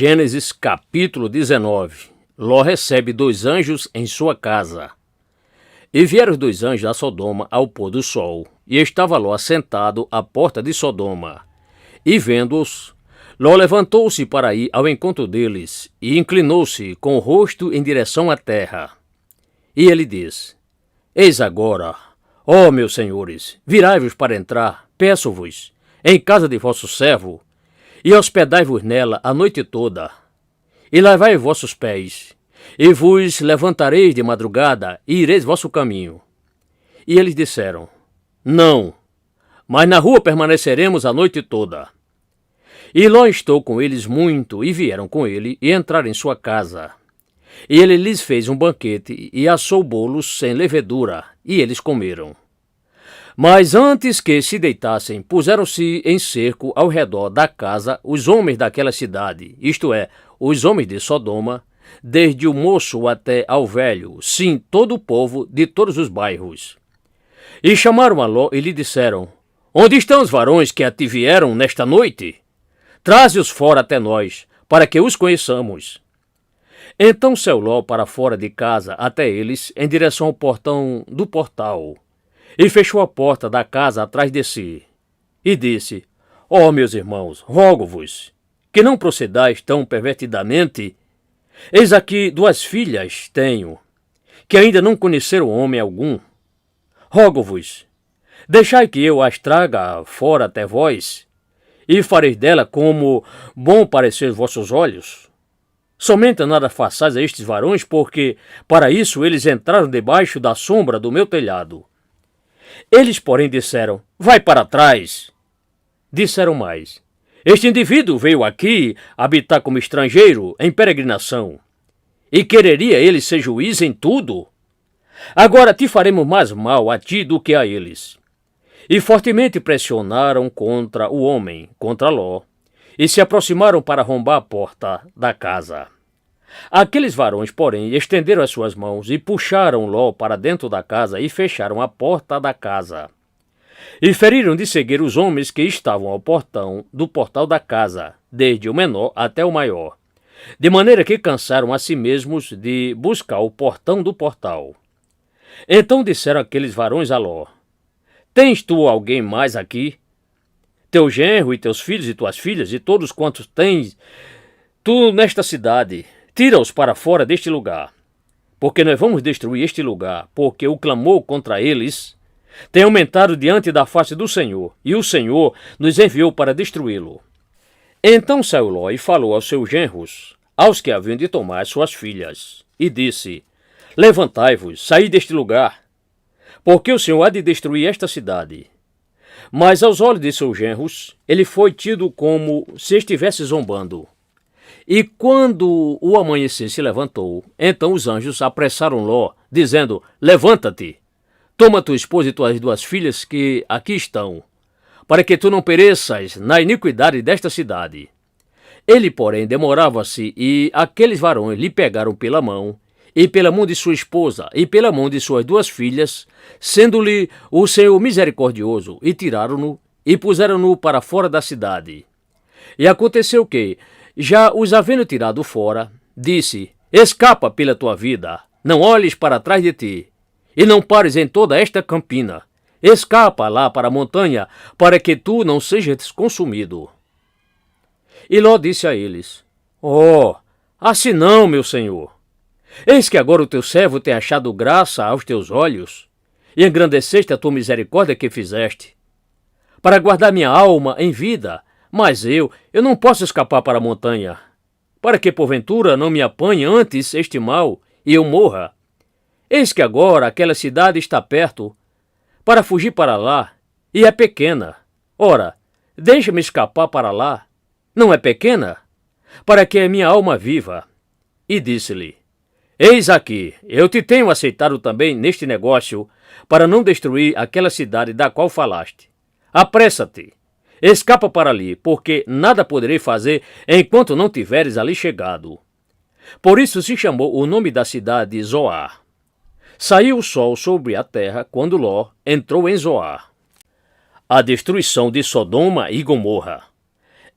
Gênesis capítulo 19. Ló recebe 2 anjos em sua casa. E vieram os 2 anjos a Sodoma ao pôr do sol, e estava Ló assentado à porta de Sodoma. E vendo-os, Ló levantou-se para ir ao encontro deles, e inclinou-se com o rosto em direção à terra. E ele disse: Eis agora, ó meus senhores, virai-vos para entrar, peço-vos, em casa de vosso servo, e hospedai-vos nela a noite toda, e lavai vossos pés, e vos levantareis de madrugada, e ireis vosso caminho. E eles disseram: Não, mas na rua permaneceremos a noite toda. E Ló instou com eles muito, e vieram com ele, e entraram em sua casa. E ele lhes fez um banquete, e assou bolos sem levedura, e eles comeram. Mas antes que se deitassem, puseram-se em cerco ao redor da casa os homens daquela cidade, isto é, os homens de Sodoma, desde o moço até ao velho, sim, todo o povo de todos os bairros. E chamaram a Ló e lhe disseram: Onde estão os varões que a ti vieram nesta noite? Traze-os fora até nós, para que os conheçamos. Então saiu Ló para fora de casa até eles, em direção ao portão do portal, e fechou a porta da casa atrás de si, e disse: Ó meus irmãos, rogo-vos, que não procedais tão pervertidamente. Eis aqui 2 filhas tenho, que ainda não conheceram homem algum. Rogo-vos, deixai que eu as traga fora até vós, e fareis dela como bom parecer vossos olhos. Somente nada façais a estes varões, porque para isso eles entraram debaixo da sombra do meu telhado. Eles, porém, disseram: Vai para trás. Disseram mais: Este indivíduo veio aqui habitar como estrangeiro em peregrinação, e quereria ele ser juiz em tudo? Agora te faremos mais mal a ti do que a eles. E fortemente pressionaram contra o homem, contra Ló, e se aproximaram para arrombar a porta da casa. Aqueles varões, porém, estenderam as suas mãos e puxaram Ló para dentro da casa e fecharam a porta da casa. E feriram de cegueira os homens que estavam ao portão do portal da casa, desde o menor até o maior, de maneira que cansaram a si mesmos de buscar o portão do portal. Então disseram aqueles varões a Ló: Tens tu alguém mais aqui? Teu genro e teus filhos e tuas filhas e todos quantos tens tu nesta cidade, tira-os para fora deste lugar, porque nós vamos destruir este lugar, porque o clamor contra eles tem aumentado diante da face do Senhor, e o Senhor nos enviou para destruí-lo. Então saiu Ló e falou aos seus genros, aos que haviam de tomar as suas filhas, e disse: Levantai-vos, saí deste lugar, porque o Senhor há de destruir esta cidade. Mas aos olhos de seus genros, ele foi tido como se estivesse zombando. E quando o amanhecer se levantou, então os anjos apressaram Ló, dizendo: Levanta-te, toma tua esposa e tuas 2 filhas que aqui estão, para que tu não pereças na iniquidade desta cidade. Ele, porém, demorava-se, e aqueles varões lhe pegaram pela mão, e pela mão de sua esposa, e pela mão de suas 2 filhas, sendo-lhe o Senhor misericordioso, e tiraram-no, e puseram-no para fora da cidade. E aconteceu que, já os havendo tirado fora, disse: Escapa pela tua vida, não olhes para trás de ti, e não pares em toda esta campina. Escapa lá para a montanha, para que tu não sejas consumido. E Ló disse a eles: Oh, assim não, meu senhor. Eis que agora o teu servo tem achado graça aos teus olhos, e engrandeceste a tua misericórdia que fizeste, para guardar minha alma em vida. Mas eu não posso escapar para a montanha, para que porventura não me apanhe antes este mal e eu morra. Eis que agora aquela cidade está perto, para fugir para lá, e é pequena. Ora, deixa-me escapar para lá. Não é pequena? Para que a minha alma viva. E disse-lhe: Eis aqui, eu te tenho aceitado também neste negócio, para não destruir aquela cidade da qual falaste. Apressa-te. Escapa para ali, porque nada poderei fazer enquanto não tiveres ali chegado. Por isso se chamou o nome da cidade Zoar. Saiu o sol sobre a terra quando Ló entrou em Zoar. A destruição de Sodoma e Gomorra.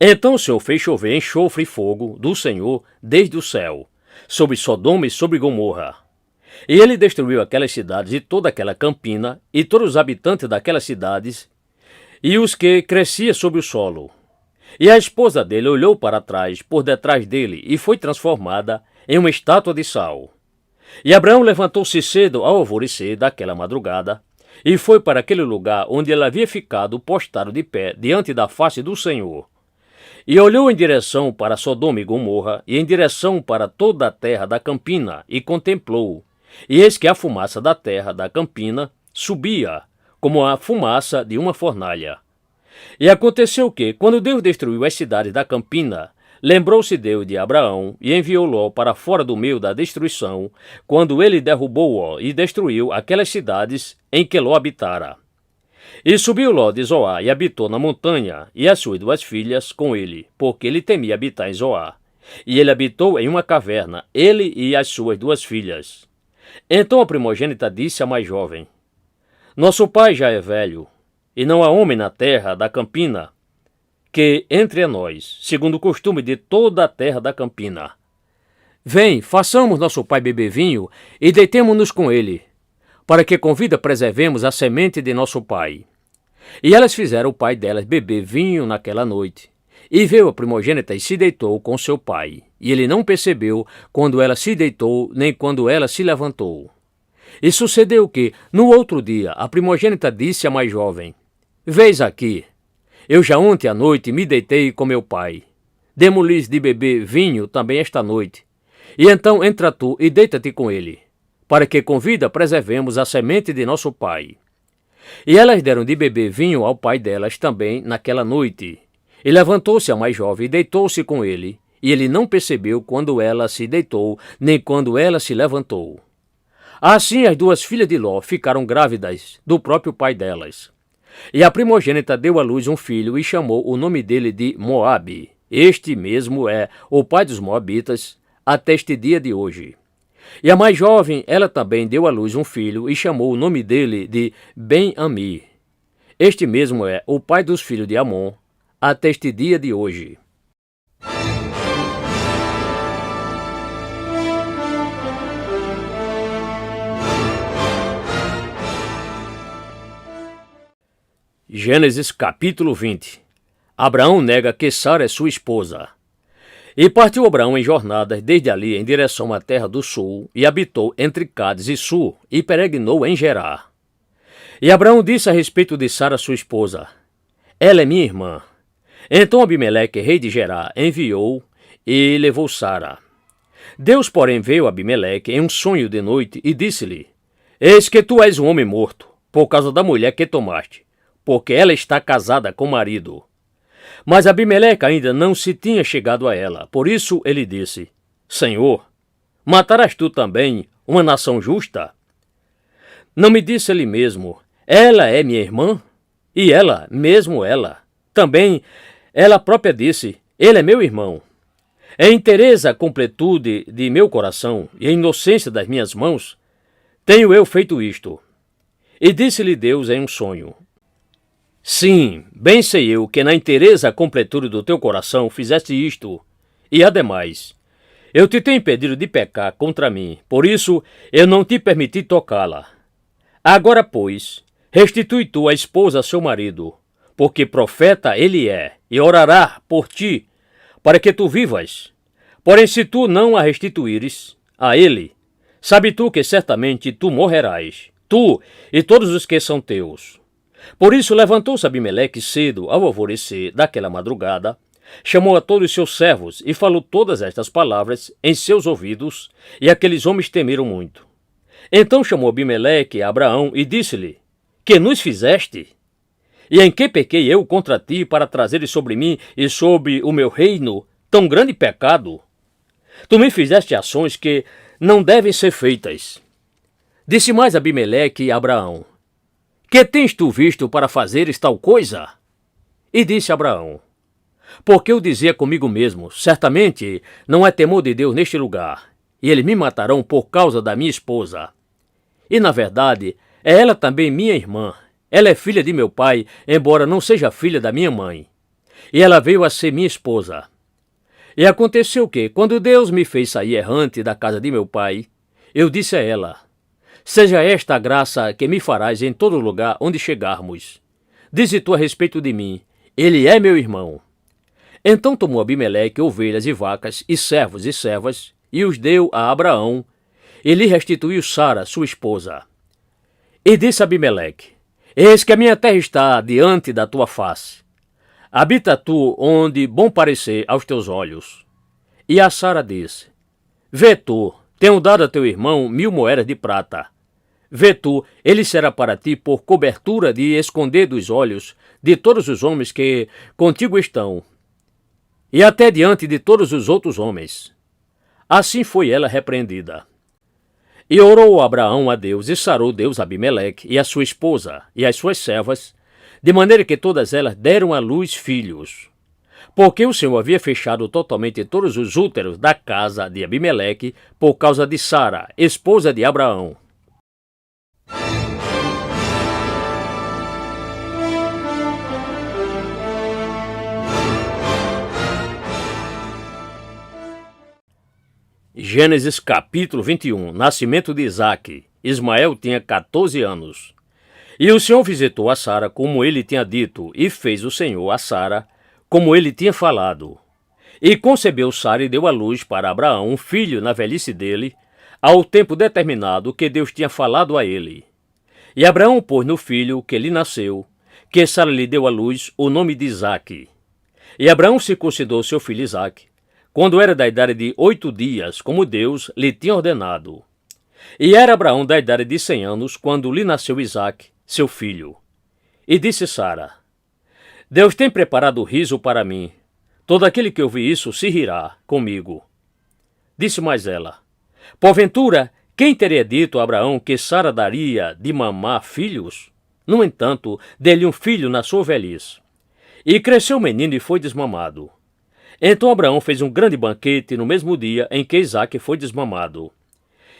Então o Senhor fez chover enxofre e fogo do Senhor desde o céu, sobre Sodoma e sobre Gomorra. E ele destruiu aquelas cidades e toda aquela campina, e todos os habitantes daquelas cidades, e os que cresciam sobre o solo. E a esposa dele olhou para trás, por detrás dele, e foi transformada em uma estátua de sal. E Abraão levantou-se cedo ao alvorecer daquela madrugada, e foi para aquele lugar onde ele havia ficado postado de pé diante da face do Senhor. E olhou em direção para Sodoma e Gomorra, e em direção para toda a terra da campina, e contemplou. E eis que a fumaça da terra da campina subia, como a fumaça de uma fornalha. E aconteceu que, quando Deus destruiu as cidades da campina, lembrou-se Deus de Abraão e enviou Ló para fora do meio da destruição, quando ele derrubou Ló e destruiu aquelas cidades em que Ló habitara. E subiu Ló de Zoar e habitou na montanha, e as suas 2 filhas com ele, porque ele temia habitar em Zoar. E ele habitou em uma caverna, ele e as suas 2 filhas. Então a primogênita disse à mais jovem: Nosso pai já é velho, e não há homem na terra da campina que entre a nós, segundo o costume de toda a terra da campina. Vem, façamos nosso pai beber vinho e deitemo-nos com ele, para que com vida preservemos a semente de nosso pai. E elas fizeram o pai delas beber vinho naquela noite. E veio a primogênita e se deitou com seu pai. E ele não percebeu quando ela se deitou, nem quando ela se levantou. E sucedeu que, no outro dia, a primogênita disse à mais jovem: Vês aqui, eu já ontem à noite me deitei com meu pai. Demo-lhes de beber vinho também esta noite. E então entra tu e deita-te com ele, para que com vida preservemos a semente de nosso pai. E elas deram de beber vinho ao pai delas também naquela noite. E levantou-se a mais jovem e deitou-se com ele, e ele não percebeu quando ela se deitou, nem quando ela se levantou. Assim as 2 filhas de Ló ficaram grávidas do próprio pai delas. E a primogênita deu à luz um filho e chamou o nome dele de Moabe. Este mesmo é o pai dos moabitas até este dia de hoje. E a mais jovem, ela também deu à luz um filho e chamou o nome dele de Ben-Ami. Este mesmo é o pai dos filhos de Amon até este dia de hoje. Gênesis capítulo 20. Abraão nega que Sara é sua esposa. E partiu Abraão em jornadas desde ali em direção à terra do sul, e habitou entre Cádiz e Sul, e peregrinou em Gerar. E Abraão disse a respeito de Sara sua esposa: Ela é minha irmã. Então Abimeleque, rei de Gerar, enviou e levou Sara. Deus, porém, veio a Abimeleque em um sonho de noite e disse-lhe: Eis que tu és um homem morto, por causa da mulher que tomaste, porque ela está casada com o marido. Mas Abimeleque ainda não se tinha chegado a ela, por isso ele disse: Senhor, matarás tu também uma nação justa? Não me disse ele mesmo: Ela é minha irmã? E ela, mesmo ela, também ela própria disse: Ele é meu irmão. Em inteireza a completude de meu coração e a inocência das minhas mãos, tenho eu feito isto. E disse-lhe Deus em um sonho: Sim, bem sei eu que na inteireza a completude do teu coração fizeste isto. E ademais, eu te tenho impedido de pecar contra mim, por isso eu não te permiti tocá-la. Agora, pois, restitui tu a esposa a seu marido, porque profeta ele é, e orará por ti, para que tu vivas. Porém, se tu não a restituíres a ele, sabe tu que certamente tu morrerás, tu e todos os que são teus. Por isso levantou-se Abimeleque cedo ao alvorecer daquela madrugada, chamou a todos os seus servos e falou todas estas palavras em seus ouvidos, e aqueles homens temeram muito. Então chamou Abimeleque a Abraão e disse-lhe: Que nos fizeste? E em que pequei eu contra ti para trazeres sobre mim e sobre o meu reino tão grande pecado? Tu me fizeste ações que não devem ser feitas. Disse mais Abimeleque a Abraão: Que tens tu visto para fazeres tal coisa? E disse Abraão: Porque eu dizia comigo mesmo, certamente não é temor de Deus neste lugar, e eles me matarão por causa da minha esposa. E na verdade, é ela também minha irmã. Ela é filha de meu pai, embora não seja filha da minha mãe. e ela veio a ser minha esposa. E aconteceu que, quando Deus me fez sair errante da casa de meu pai, eu disse a ela: seja esta a graça que me farás em todo lugar onde chegarmos. Dize tu a respeito de mim: ele é meu irmão. Então tomou Abimeleque ovelhas e vacas, e servos e servas, e os deu a Abraão, e lhe restituiu Sara, sua esposa. E disse Abimeleque: eis que a minha terra está diante da tua face. Habita tu onde bom parecer aos teus olhos. E a Sara disse: vê tu, tenho dado a teu irmão 1000 moedas de prata. Vê tu, ele será para ti por cobertura de esconder dos olhos de todos os homens que contigo estão, e até diante de todos os outros homens. Assim foi ela repreendida. E orou Abraão a Deus, e sarou Deus Abimeleque, e a sua esposa, e as suas servas, de maneira que todas elas deram à luz filhos. Porque o Senhor havia fechado totalmente todos os úteros da casa de Abimeleque, por causa de Sara, esposa de Abraão. Gênesis capítulo 21. Nascimento de Isaque. Ismael tinha 14 anos. E o Senhor visitou a Sara como ele tinha dito, e fez o Senhor a Sara como ele tinha falado. E concebeu Sara e deu à luz para Abraão um filho na velhice dele, ao tempo determinado que Deus tinha falado a ele. E Abraão pôs no filho que lhe nasceu, que Sara lhe deu à luz, o nome de Isaque. E Abraão circuncidou seu filho Isaque, quando era da idade de 8 dias, como Deus lhe tinha ordenado. E era Abraão da idade de 100 anos, quando lhe nasceu Isaque, seu filho. E disse Sara: Deus tem preparado riso para mim. Todo aquele que ouvir isso se rirá comigo. Disse mais ela: porventura, quem teria dito a Abraão que Sara daria de mamar filhos? No entanto, deu-lhe um filho na sua velhice. E cresceu o menino e foi desmamado. Então Abraão fez um grande banquete no mesmo dia em que Isaque foi desmamado.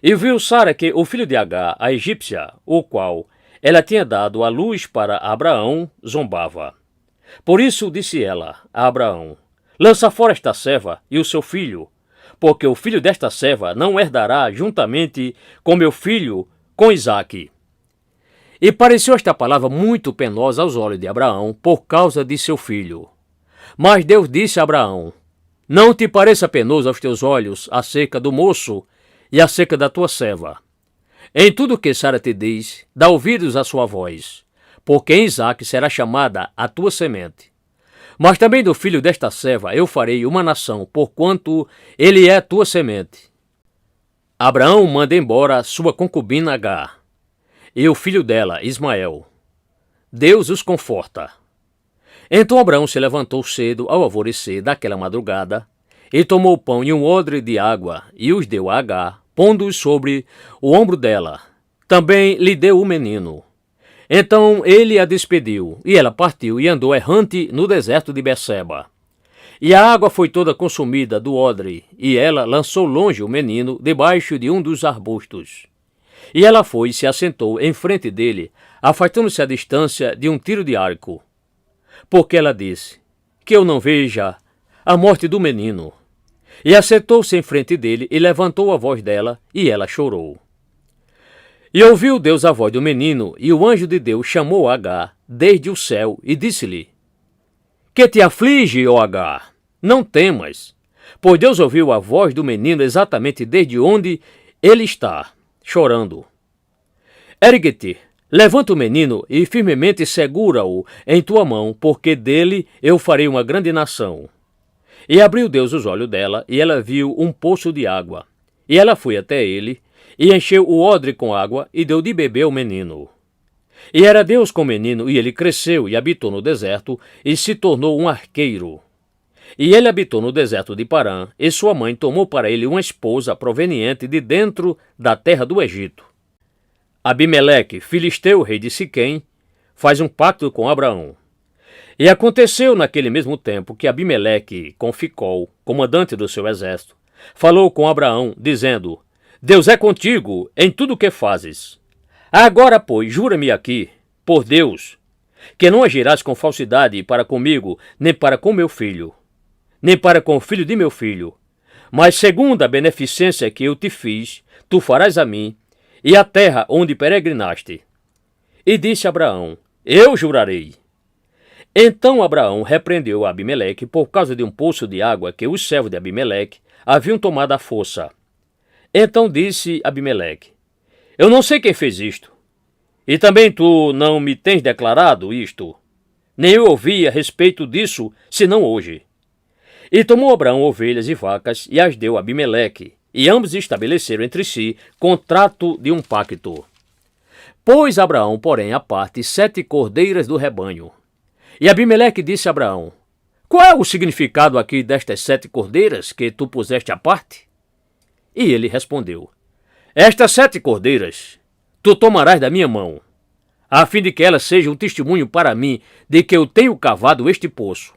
E viu Sara que o filho de Agar, a egípcia, o qual ela tinha dado à luz para Abraão, zombava. Por isso disse ela a Abraão: lança fora esta serva e o seu filho, porque o filho desta serva não herdará juntamente com meu filho, com Isaque. E pareceu esta palavra muito penosa aos olhos de Abraão por causa de seu filho. Mas Deus disse a Abraão: não te pareça penoso aos teus olhos acerca do moço e acerca da tua serva. Em tudo que Sara te diz, dá ouvidos à sua voz, porque em Isaque será chamada a tua semente. Mas também do filho desta serva eu farei uma nação, porquanto ele é a tua semente. Abraão manda embora sua concubina Agar, e o filho dela, Ismael. Deus os conforta. Então Abraão se levantou cedo ao alvorecer daquela madrugada, e tomou pão e um odre de água, e os deu a Agar, pondo-os sobre o ombro dela. Também lhe deu o menino. Então ele a despediu, e ela partiu e andou errante no deserto de Berseba. E a água foi toda consumida do odre, e ela lançou longe o menino debaixo de um dos arbustos. E ela foi e se assentou em frente dele, afastando-se à distância de um tiro de arco. Porque ela disse: que eu não veja a morte do menino. E assentou-se em frente dele e levantou a voz dela, e ela chorou. E ouviu Deus a voz do menino, e o anjo de Deus chamou Agar desde o céu e disse-lhe: que te aflige, ó Agar? Não temas, pois Deus ouviu a voz do menino exatamente desde onde ele está, chorando. Ergue-te, levanta o menino e firmemente segura-o em tua mão, porque dele eu farei uma grande nação. E abriu Deus os olhos dela, e ela viu um poço de água. E ela foi até ele, e encheu o odre com água, e deu de beber ao menino. E era Deus com o menino, e ele cresceu, e habitou no deserto, e se tornou um arqueiro. E ele habitou no deserto de Parã, e sua mãe tomou para ele uma esposa proveniente de dentro da terra do Egito. Abimeleque, filisteu, rei de Siquém, faz um pacto com Abraão. E aconteceu naquele mesmo tempo que Abimeleque, com Ficol, comandante do seu exército, falou com Abraão, dizendo: Deus é contigo em tudo o que fazes. Agora, pois, jura-me aqui, por Deus, que não agirás com falsidade para comigo, nem para com meu filho, nem para com o filho de meu filho, mas segundo a beneficência que eu te fiz, tu farás a mim, e a terra onde peregrinaste. E disse Abraão: eu jurarei. Então Abraão repreendeu Abimeleque por causa de um poço de água que os servos de Abimeleque haviam tomado à força. Então disse Abimeleque: eu não sei quem fez isto, e também tu não me tens declarado isto, nem eu ouvi a respeito disso, senão hoje. E tomou Abraão ovelhas e vacas e as deu a Abimeleque, e ambos estabeleceram entre si contrato de um pacto. Pôs Abraão, porém, à parte 7 cordeiras do rebanho. E Abimeleque disse a Abraão: qual é o significado aqui destas 7 cordeiras que tu puseste à parte? E ele respondeu: estas 7 cordeiras tu tomarás da minha mão, a fim de que elas sejam um testemunho para mim de que eu tenho cavado este poço.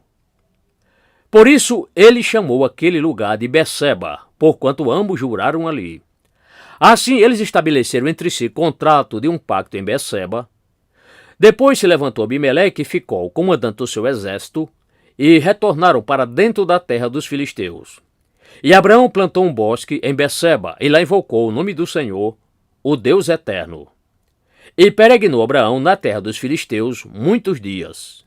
Por isso ele chamou aquele lugar de Berseba, porquanto ambos juraram ali. Assim eles estabeleceram entre si contrato de um pacto em Berseba. Depois se levantou Abimeleque e ficou comandante do seu exército, e retornaram para dentro da terra dos filisteus. E Abraão plantou um bosque em Berseba, e lá invocou o nome do Senhor, o Deus eterno. E peregrinou Abraão na terra dos filisteus muitos dias.